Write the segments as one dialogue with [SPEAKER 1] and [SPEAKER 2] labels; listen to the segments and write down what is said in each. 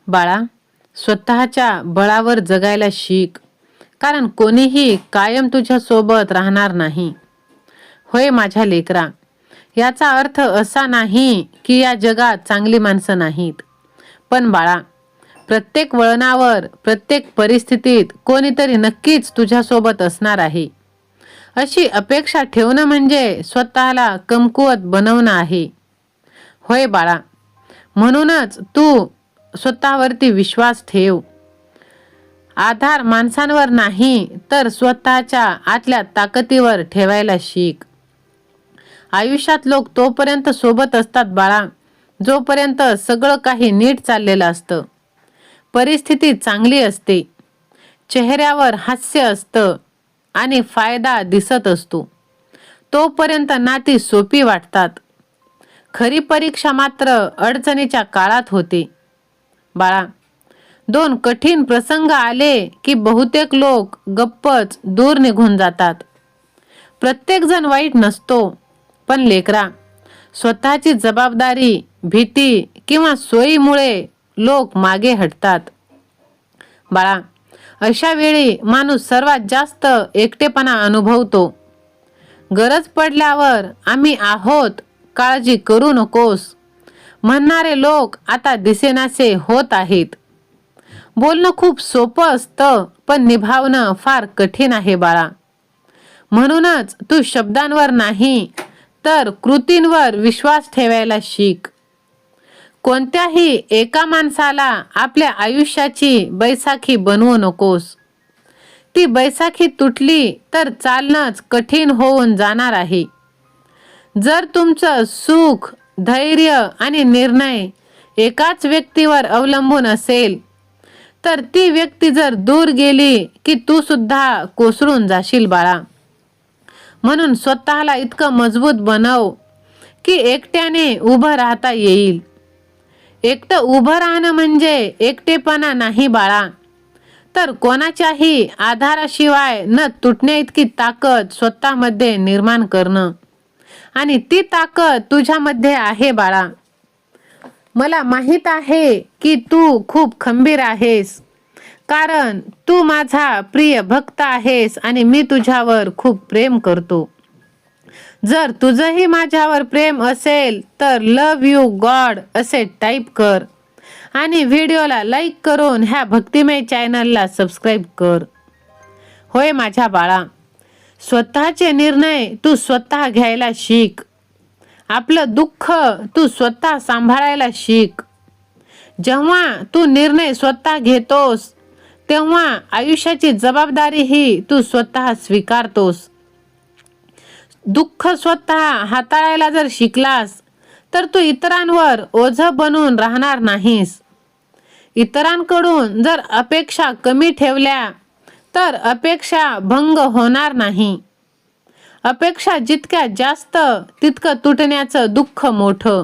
[SPEAKER 1] बाळा, स्वतःच्या बळावर जगायला शिक, कारण कोणीही कायम तुझ्या सोबत राहणार नाही. होय माझ्या लेकरा, याचा अर्थ असा नाही की या जगात चांगली माणसं नाहीत. पण बाळा, प्रत्येक वळणावर, प्रत्येक परिस्थितीत कोणीतरी नक्कीच तुझ्यासोबत असणार आहे. अशी अपेक्षा ठेवणं म्हणजे स्वतःला कमकुवत बनवणं आहे. होय बाळा, म्हणूनच तू स्वतःवरती विश्वास ठेव. आधार माणसांवर नाही तर स्वतःच्या आतल्या ताकदीवर ठेवायला शिक. आयुष्यात लोक तोपर्यंत सोबत असतात बाळा, जोपर्यंत सगळं काही नीट चाललेलं असतं, परिस्थिती चांगली असते, चेहऱ्यावर हास्य असतं आणि फायदा दिसत असतो. तोपर्यंत नाती सोपी वाटतात. खरी परीक्षा मात्र अडचणीच्या काळात होते. बाळा, दोन कठीण प्रसंग आले की बहुतेक लोक गप्पच दूर निघून जातात. प्रत्येक जण वाईट नसतो, पण लेकरा, स्वतःची जबाबदारी, भीती किंवा सोयीमुळे लोक मागे हटतात. बाळा, अशा वेळी माणूस सर्वात जास्त एकटेपणा अनुभवतो. गरज पडल्यावर आम्ही आहोत, काळजी करू नकोस म्हणणारे लोक आता दिसेनासे होत आहेत. बोलणं खूप सोपं असतं, पण निभावणं फार कठीण आहे बाळा. म्हणूनच तू शब्दांवर नाही तर कृतींवर विश्वास ठेवायला शिक. कोणत्याही एका माणसाला आपल्या आयुष्याची बैसाखी बनवू नकोस. ती बैसाखी तुटली तर चालणंच कठीण होऊन जाणार आहे. जर तुमचं सुख, धैर्य आणि निर्णय एकाच व्यक्तीवर अवलंबून असेल, तर ती व्यक्ती जर दूर गेली की तू सुद्धा कोसळून जाशील बाळा. म्हणून स्वतःला इतकं मजबूत बनव की एकट्याने उभं राहता येईल. एकटं उभं राहणं म्हणजे एकटेपणा नाही बाळा, तर कोणाच्याही आधाराशिवाय न तुटण्या इतकी ताकद स्वतःमध्ये निर्माण करणं. आणि ती ताकद तुझ्यामध्ये आहे बाळा. मला माहित आहे की तू खूप खंबीर आहेस, कारण तू माझा प्रिय भक्त आहेस आणि मी तुझ्यावर खूप प्रेम करतो. जर तुझंही माझ्यावर प्रेम असेल तर लव्ह यू गॉड असे टाईप कर आणि व्हिडिओला लाईक करून ह्या भक्तिमय चॅनलला सबस्क्राईब कर. होय माझ्या बाळा, स्वतःचे निर्णय तू स्वतः घ्यायला शिक. आपलं दुःख तू स्वतः सांभाळायला शिक. जेव्हा तू निर्णय स्वतः घेतोस, तेव्हा आयुष्याची जबाबदारीही तू स्वतः स्वीकारतोस. दुःख स्वतः हाताळायला जर शिकलास तर तू इतरांवर ओझं बनून राहणार नाहीस. इतरांकडून जर अपेक्षा कमी ठेवल्या तर अपेक्षा भंग होणार नाही. अपेक्षा जितक्या जास्त तितकं तुटण्याचं दुःख मोठं.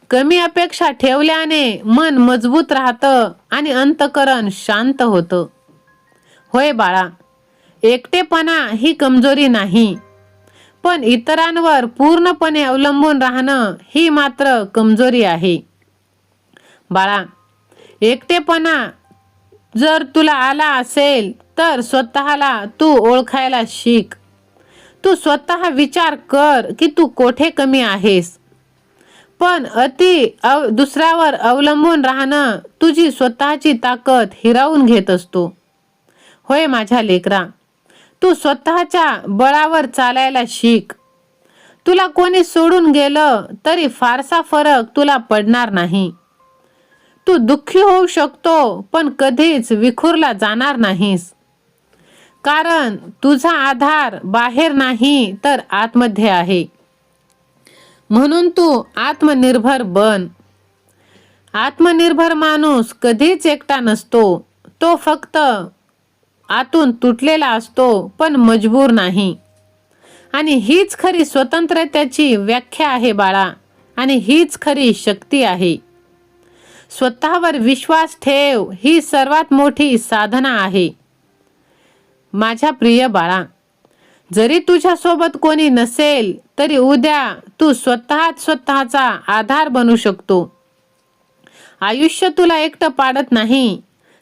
[SPEAKER 1] कमी अपेक्षा ठेवल्याने मन मजबूत राहतं आणि अंतःकरण शांत होतं. होय बाळा, एकटेपणा ही कमजोरी नाही, पण इतरांवर पूर्णपणे अवलंबून राहणं ही मात्र कमजोरी आहे. बाळा, एकटेपणा जर तुला आला असेल तर स्वतःला तू ओळखायला शिक. तू स्वतः विचार कर की तू कोठे कमी आहेस. पण दुसऱ्यावर अवलंबून राहणं तुझी स्वतःची ताकद हिरावून घेत असतो. होय माझ्या लेकरा, तू स्वतःच्या बळावर चालायला शिक. तुला कोणी सोडून गेलं तरी फारसा फरक तुला पडणार नाही. तू दुःखी होऊ शकतो, पण कधीच विखुरला जाणार नाहीस. कारण तुझा आधार बाहेर नाही तर आतमध्ये आहे. म्हणून तू आत्मनिर्भर बन. आत्मनिर्भर माणूस कधीच एकटा नसतो. तो फक्त आतून तुटलेला असतो, पण मजबूर नाही. आणि हीच खरी स्वतंत्रतेची व्याख्या आहे बाळा, आणि हीच खरी शक्ती आहे. स्वतःवर विश्वास ठेव, ही सर्वात मोठी साधना आहे. माझ्या प्रिय बाळा, जरी तुझ्या सोबत कोणी नसेल तरी उद्या तू स्वतःचा आधार बनू शकतो. आयुष्य तुला एकटं पाडत नाही,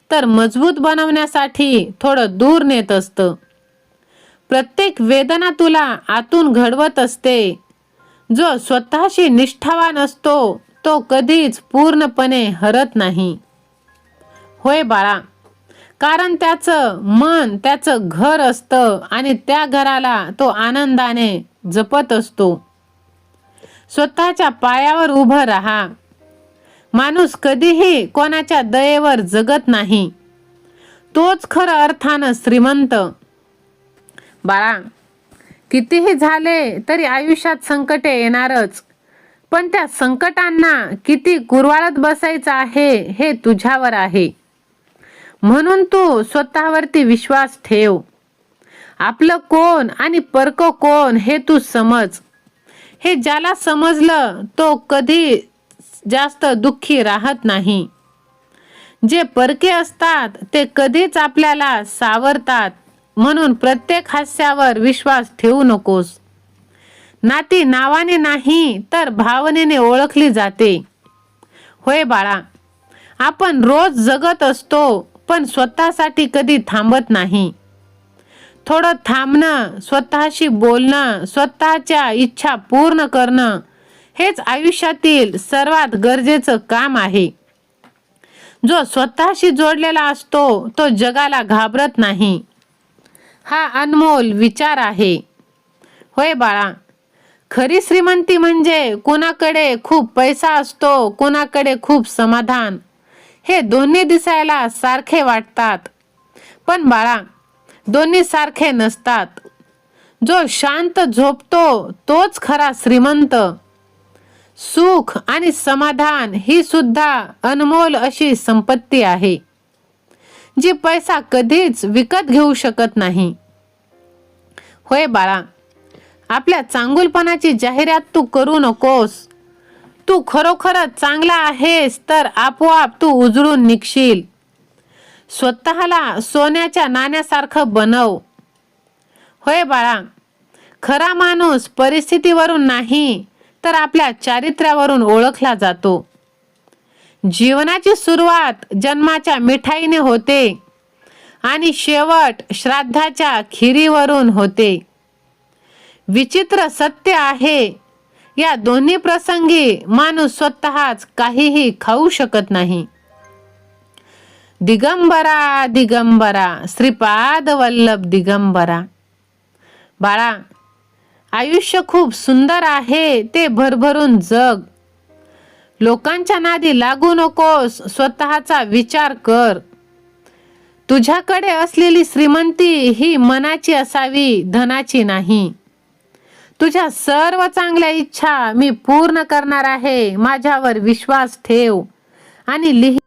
[SPEAKER 1] तर मजबूत बनवण्यासाठी थोडं दूर नेत असतं. प्रत्येक वेदना तुला आतून घडवत असते. जो स्वतःशी निष्ठावान असतो तो कधीच पूर्णपणे हरत नाही. होय बाळा, कारण त्याचं मन त्याचं घर असतं आणि त्या घराला तो आनंदाने जपत असतो. स्वतःच्या पायावर उभं राहा. माणूस कधीही कोणाच्या दयेवर जगत नाही. तोच खरं अर्थानं श्रीमंत. बाळा, कितीही झाले तरी आयुष्यात संकटे येणारच, पण त्या संकटांना किती कुरवाळत बसायचं आहे हे तुझ्यावर आहे. म्हणून तू स्वतःवरती विश्वास ठेव. आपलं कोण आणि परकं कोण हे तू समज. हे ज्याला समजलं तो कधी जास्त दुःखी राहत नाही. जे परके असतात ते कधीच आपल्याला सावरतात. म्हणून प्रत्येक हास्यावर विश्वास ठेवू नकोस. नाती नावाने नाही तर भावनेने ओळखली जाते. होय बाळा, आपण रोज जगत असतो, पण स्वतःसाठी कधी थांबत नाही. थोडं थांबणं, स्वतःशी बोलणं, स्वतःच्या इच्छा पूर्ण करणं हेच आयुष्यातील सर्वात गरजेचं काम आहे. जो स्वतःशी जोडलेला असतो तो जगाला घाबरत नाही. हा अनमोल विचार आहे. होय बाळा, खरी श्रीमंती म्हणजे कुणाकडे खूप पैसा असतो, कुणाकडे खूप समाधान. हे दोन्ही दिसायला सारखे वाटतात, पण बाळा, दोन्ही सारखे नसतात. जो शांत झोपतो तोच खरा श्रीमंत. सुख आणि समाधान ही सुद्धा अनमोल अशी संपत्ती आहे, जी पैसा कधीच विकत घेऊ शकत नाही. होय बाळा, आपल्या चांगुलपणाची जाहिरात तू करू नकोस. तू खरोखरच चांगला आहेस तर आपोआप तू उजळून निघशील. स्वतःला सोन्याच्या नाण्यासारखं बनव. होय बाळा, खरा माणूस परिस्थितीवरून नाही तर आपल्या चारित्र्यावरून ओळखला जातो. जीवनाची सुरुवात जन्माच्या मिठाईने होते आणि शेवट श्राद्धाच्या खिरीवरून होते. विचित्र सत्य आहे, या दोन्ही प्रसंगी माणूस स्वतःच काहीही खाऊ शकत नाही. दिगंबरा दिगंबरा श्रीपाद वल्लभ दिगंबरा. बाळा, आयुष्य खूप सुंदर आहे, ते भरभरून जग. लोकांच्या नादी लागू नकोस, स्वतःचा विचार कर. तुझ्याकडे असलेली श्रीमंती ही मनाची असावी, धनाची नाही. तुझ्या सर्व चांगल्या इच्छा मी पूर्ण करणार आहे. माझ्यावर विश्वास ठेव आणि लिही.